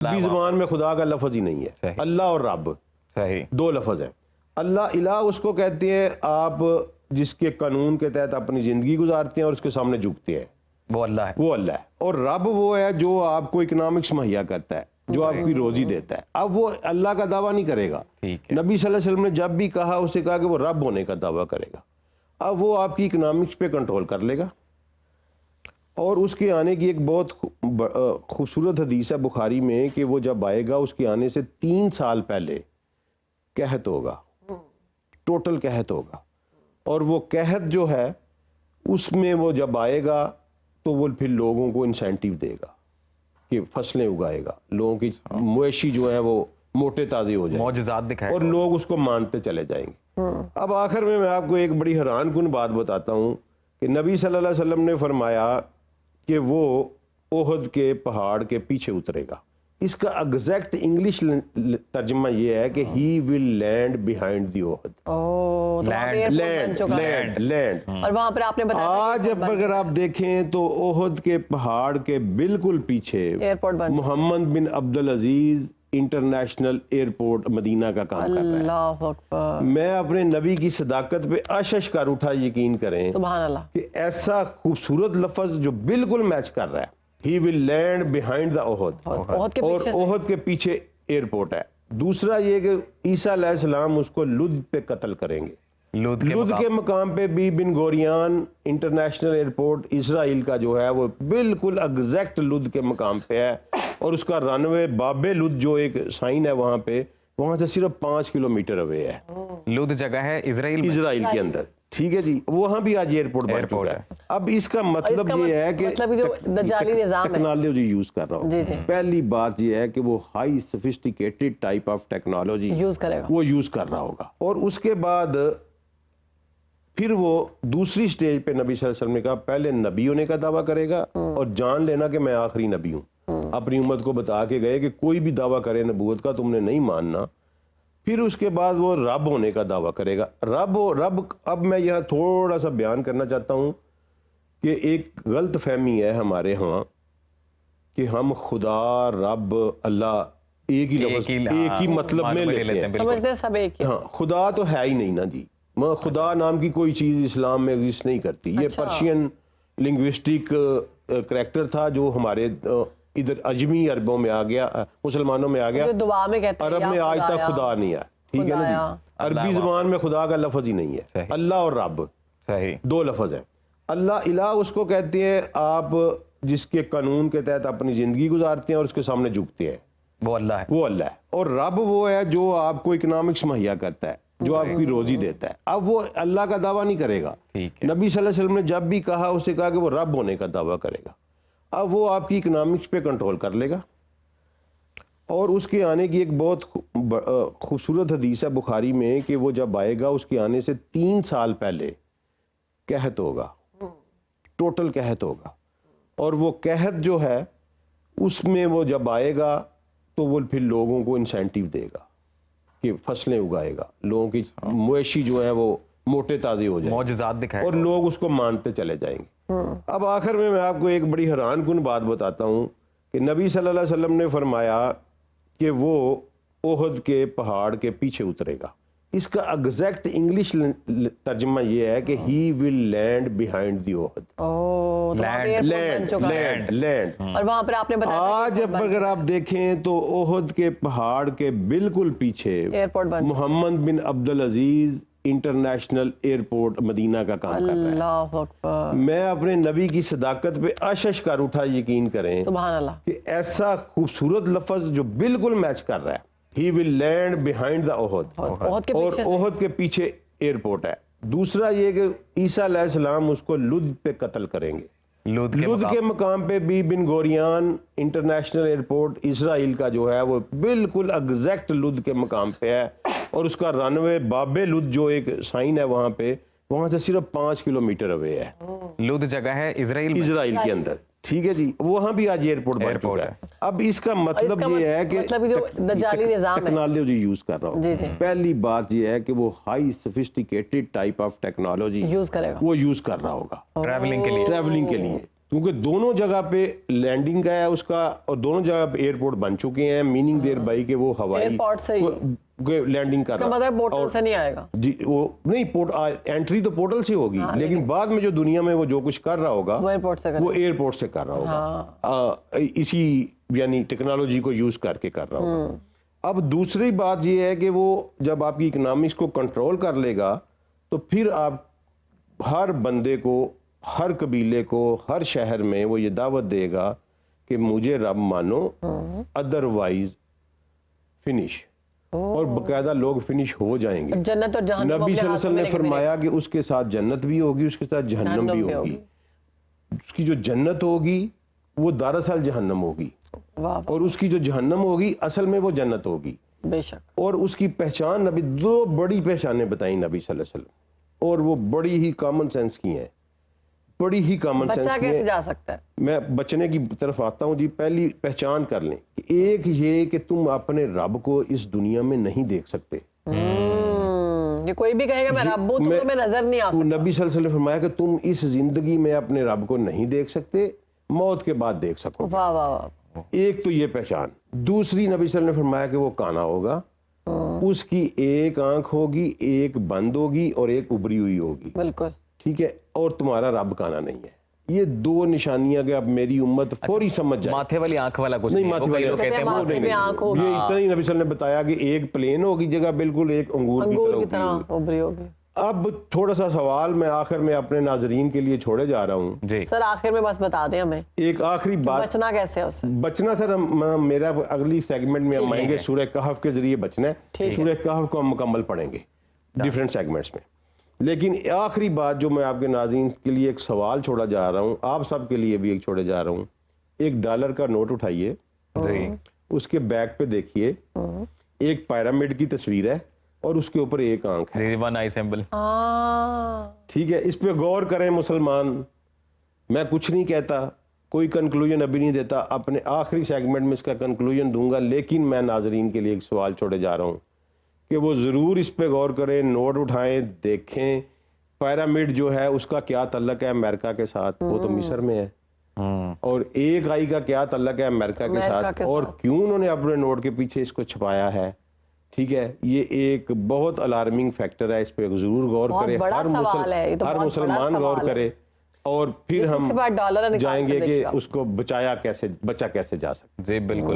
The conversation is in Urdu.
بھی زبان میں خدا کا لفظ ہی نہیں ہے. اللہ اور رب صحیح دو لفظ ہیں. اللہ الہ اس کو کہتے ہیں آپ جس کے قانون کے تحت اپنی زندگی گزارتے ہیں اور اس کے سامنے جھکتے ہیں, وہ اللہ ہے. وہ اللہ ہے. اور رب وہ ہے جو آپ کو اکنامکس مہیا کرتا ہے, جو آپ کی روزی دیتا ہے. اب وہ اللہ کا دعویٰ نہیں کرے گا. نبی صلی اللہ علیہ وسلم نے جب بھی کہا اسے کہا کہ وہ رب ہونے کا دعویٰ کرے گا. اب وہ آپ کی اکنامکس پہ کنٹرول کر لے گا. اور اس کے آنے کی ایک بہت خوبصورت حدیث ہے بخاری میں کہ وہ جب آئے گا اس کے آنے سے 3 سال پہلے قحط ہوگا, ٹوٹل قحط ہوگا. اور وہ قحط جو ہے اس میں وہ جب آئے گا تو وہ پھر لوگوں کو انسینٹیو دے گا کہ فصلیں اگائے گا, لوگوں کی مویشی جو ہے وہ موٹے تازے ہو جائیں, معجزات دکھائے اور لوگ اس کو مانتے چلے جائیں گے. اب آخر میں آپ کو ایک بڑی حیران کن بات بتاتا ہوں کہ نبی صلی اللہ علیہ وسلم نے فرمایا کہ وہ احد کے پہاڑ کے پیچھے اترے گا. اس کا ایگزیکٹ انگلش ترجمہ یہ ہے کہ he will land behind the Uhud. Land. اور وہاں پر آپ نے بتایا آج اگر آپ دیکھیں تو احد کے پہاڑ کے بالکل پیچھے محمد بن عبد العزیز انٹرنیشنل ایئرپورٹ مدینہ کا کام کر رہا ہے. اللہ اکبر. میں اپنے نبی کی صداقت پہ اشش کر اٹھا, یقین کریں سبحان اللہ, کہ ایسا خوبصورت لفظ جو بالکل میچ کر رہا ہے. ہی ول لینڈ بیہائنڈ دا احد, اور احد کے پیچھے ایئرپورٹ ہے. دوسرا یہ کہ عیسیٰ علیہ السلام اس کو لد پہ قتل کریں گے. لد کے مقام پہ بھی بن گوریان انٹرنیشنل ایئرپورٹ اسرائیل کا جو ہے وہ بالکل ایگزیکٹ لد کے مقام پہ ہے. اور اس کا رن وے باب لد جو ایک سائن ہے وہاں پہ, وہاں سے صرف 5 کلومیٹر اوے ہے. لد جگہ ہے اسرائیل کے اندر, ٹھیک ہے جی. وہاں بھی آج ایئرپورٹ بن چکا ہے. اب اس کا مطلب یہ ہے کہ ٹیکنالوجی یوز کر رہا ہوں. پہلی بات یہ ہے کہ وہ high sophisticated type of technology وہ یوز کر رہا ہوگا. اور اس کے بعد پھر وہ دوسری سٹیج پہ نبی صلی اللہ علیہ وسلم نے کہا پہلے نبی ہونے کا دعویٰ کرے گا اور جان لینا کہ میں آخری نبی ہوں. اپنی امت کو بتا کے گئے کہ کوئی بھی دعویٰ کرے نبوت کا تم نے نہیں ماننا. پھر اس کے بعد وہ رب ہونے کا دعویٰ کرے گا. رب اب میں یہاں تھوڑا سا بیان کرنا چاہتا ہوں کہ ایک غلط فہمی ہے ہمارے ہاں کہ ہم خدا رب اللہ ایک ہی لفظ ایک ہی مطلب میں لیتے ہیں. سمجھتے سب ایک ہی. ہاں, خدا تو ہے ہی نہیں نا جی. خدا نام کی کوئی چیز اسلام میں ایگزسٹ نہیں کرتی. یہ پرشین لنگوسٹک کریکٹر تھا جو ہمارے ادھر اجمی عربوں میں آ گیا, مسلمانوں میں آ گیا. عرب میں آج تک خدا نہیں ہے, ٹھیک ہے نا جی. عربی زبان میں خدا کا لفظ ہی نہیں ہے. اللہ اور رب دو لفظ ہیں. اللہ الہ اس کو کہتے ہیں آپ جس کے قانون کے تحت اپنی زندگی گزارتے ہیں اور اس کے سامنے جھکتے ہیں, وہ اللہ ہے. وہ اللہ ہے. اور رب وہ ہے جو آپ کو اکنامکس مہیا کرتا ہے, جو آپ کی روزی دیتا ہے. اب وہ اللہ کا دعویٰ نہیں کرے گا. نبی صلی اللہ علیہ وسلم نے جب بھی کہا اسے کہا کہ وہ رب ہونے کا دعویٰ کرے گا. اب وہ آپ کی اکنامکس پہ کنٹرول کر لے گا. اور اس کے آنے کی ایک بہت خوبصورت حدیث ہے بخاری میں کہ وہ جب آئے گا اس کے آنے سے 3 سال پہلے قحط ہوگا, ٹوٹل قحط ہوگا. اور وہ قحط جو ہے اس میں وہ جب آئے گا تو وہ پھر لوگوں کو انسینٹیو دے گا کہ فصلیں اگائے گا, لوگوں کی مویشی جو ہے وہ موٹے تازے ہو جائیں, معجزات دکھائے, اور لوگ اس کو مانتے چلے جائیں گے. اب آخر میں آپ کو ایک بڑی حیران کن بات بتاتا ہوں کہ نبی صلی اللہ علیہ وسلم نے فرمایا کہ وہ احد کے پہاڑ کے پیچھے اترے گا. اس کا ایگزیکٹ انگلش ترجمہ یہ ہے کہ he will land behind the Uhud. Land. اور وہاں پر آپ نے بتایا آج اگر آپ دیکھیں تو احد کے پہاڑ کے بالکل پیچھے محمد بن عبد العزیز انٹرنیشنل ایئرپورٹ مدینہ کا کام کر رہا ہے. اللہ اکبر. میں اپنے نبی کی صداقت پہ اشش کر اٹھا, یقین کریں سبحان اللہ, کہ ایسا خوبصورت لفظ جو بالکل میچ کر رہا ہے. ہی ول لینڈ بیہائنڈ دا احد, اور احد کے پیچھے ایئرپورٹ ہے. دوسرا یہ کہ عیسیٰ علیہ السلام اس کو لد پہ قتل کریں گے. لد کے مقام پہ بھی بن گوریان انٹرنیشنل ایئرپورٹ اسرائیل کا جو ہے وہ بالکل ایگزیکٹ لد کے مقام پہ ہے. اور اس کا رن وے باب لد جو ایک سائن ہے وہاں پہ, وہاں سے صرف 5 کلومیٹر اوے ہے. لد جگہ ہے اسرائیل کے اندر, ٹھیک ہے جی. وہاں بھی آج ایئرپورٹ بن چکا ہے. اب اس کا مطلب یہ ہے کہ ٹیکنالوجی یوز کر رہا ہوں. پہلی بات یہ ہے کہ وہ high sophisticated type of technology وہ یوز کر رہا ہوگا ٹریولنگ کے لیے. کیونکہ دونوں جگہ پہ لینڈنگ کا ہے اس کا, اور دونوں جگہ پہ ایئرپورٹ بن چکے ہیں, میننگ دیر بائی کہ وہ ہوائی ایئرپورٹ سے لینڈنگ کر کا رہا مطلب پورٹل سے نہیں آئے گا جی, وہ نہیں انٹری تو پورٹل سے ہوگی, لیکن بعد میں جو دنیا میں وہ جو کچھ کر رہا ہوگا وہ ایئرپورٹ سے وہ ایئرپورٹ سے کر رہا ہوگا, اسی یعنی ٹیکنالوجی کو یوز کر کے کر رہا ہوگا. اب دوسری بات یہ ہے کہ وہ جب آپ کی اکنامکس کو کنٹرول کر لے گا تو پھر آپ ہر بندے کو, ہر قبیلے کو, ہر شہر میں وہ یہ دعوت دے گا کہ مجھے رب مانو, ادروائز فنش, اور باقاعدہ لوگ فنش ہو جائیں گے. جنت اور جہنم نبی صلی اللہ علیہ وسلم نے فرمایا کہ اس کے ساتھ جنت بھی ہوگی, اس کے ساتھ جہنم بھی ہوگی. اس کی جو جنت ہوگی وہ دراصل جہنم ہوگی, اور اس کی جو جہنم ہوگی اصل میں وہ جنت ہوگی. بے شک. اور اس کی پہچان نبی, دو بڑی پہچانیں بتائیں نبی صلی اللہ علیہ وسلم, اور وہ بڑی ہی کامن سینس کی ہیں, بڑی ہی کامن سینس بچہ کی کیسے ہیں. جا سکتا ہے؟ میں بچنے کی طرف آتا ہوں جی. پہلی پہچان کر لیں کہ ایک یہ کہ تم اپنے رب کو اس دنیا میں نہیں دیکھ سکتے. یہ کوئی بھی کہے گا میں رب ہوں تو میں نظر نہیں آ سکتا. نبی صلی اللہ علیہ وسلم نے فرمایا کہ تم اس زندگی میں اپنے رب کو نہیں دیکھ سکتے, موت کے بعد دیکھ سکو. واہ واہ واہ. ایک تو یہ پہچان. دوسری نبی صلی اللہ علیہ وسلم نے فرمایا کہ وہ کانا ہوگا, اس کی ایک آنکھ ہوگی, ایک بند ہوگی اور ایک ابری ہوئی ہوگی. بالکل ٹھیک ہے, اور تمہارا رب کانا نہیں ہے. یہ دو نشانیاں کہ اب میری امت فوری سمجھ جائے. ماتھے والی آنکھ والا کچھ نہیں, ماتھے والی لوگ کہتے ہیں ماتھے پہ آنکھ ہوگی. یہ اتنا ہی نبی صلی اللہ علیہ وسلم نے بتایا کہ ایک پلین ہوگی جگہ بالکل, ایک انگور کی طرح ابری ہوگی. اب تھوڑا سا سوال میں آخر میں اپنے ناظرین کے لیے چھوڑے جا رہا ہوں جی سر. آخر میں بس بتا دیں ہمیں ایک آخری بات, بچنا کیسے ہے اس سے. بچنا سر میرا اگلی سیگمنٹ میں ہم آئیں گے, سورہ کہف کے ذریعے بچنا ہے. سورہ کہف کو ہم مکمل پڑھیں گے ڈیفرنٹ سیگمنٹس میں. لیکن آخری بات جو میں آپ کے ناظرین کے لیے ایک سوال چھوڑا جا رہا ہوں, آپ سب کے لیے بھی ایک چھوڑے جا رہا ہوں. $1 کا نوٹ اٹھائیے, اس کے بیک پہ دیکھیے ایک پیرامڈ کی تصویر ہے اور اس کے اوپر ایک آنکھ ہے. ون آئی سمبل. ٹھیک ہے, اس پہ غور کریں مسلمان. میں کچھ نہیں کہتا, کوئی کنکلوژن ابھی نہیں دیتا, اپنے آخری سیگمنٹ میں اس کا کنکلوژن دوں گا. لیکن میں ناظرین کے لیے ایک سوال چھوڑے جا رہا ہوں کہ وہ ضرور اس پہ غور کریں, نوٹ اٹھائیں, دیکھیں پیرامڈ جو ہے اس کا کیا تعلق ہے امریکہ کے ساتھ, وہ تو مصر میں ہے. اور ایک آئی کا کیا تعلق ہے امریکہ کے ساتھ, اور کیوں انہوں نے اپنے نوٹ کے پیچھے اس کو چھپایا ہے. ٹھیک ہے, یہ ایک بہت الارمنگ فیکٹر ہے, اس پہ ضرور غور کرے, ہر مسلمان غور کرے, اور پھر ہم جائیں گے کہ اس کو بچا کیسے جا سکتا. جی بالکل.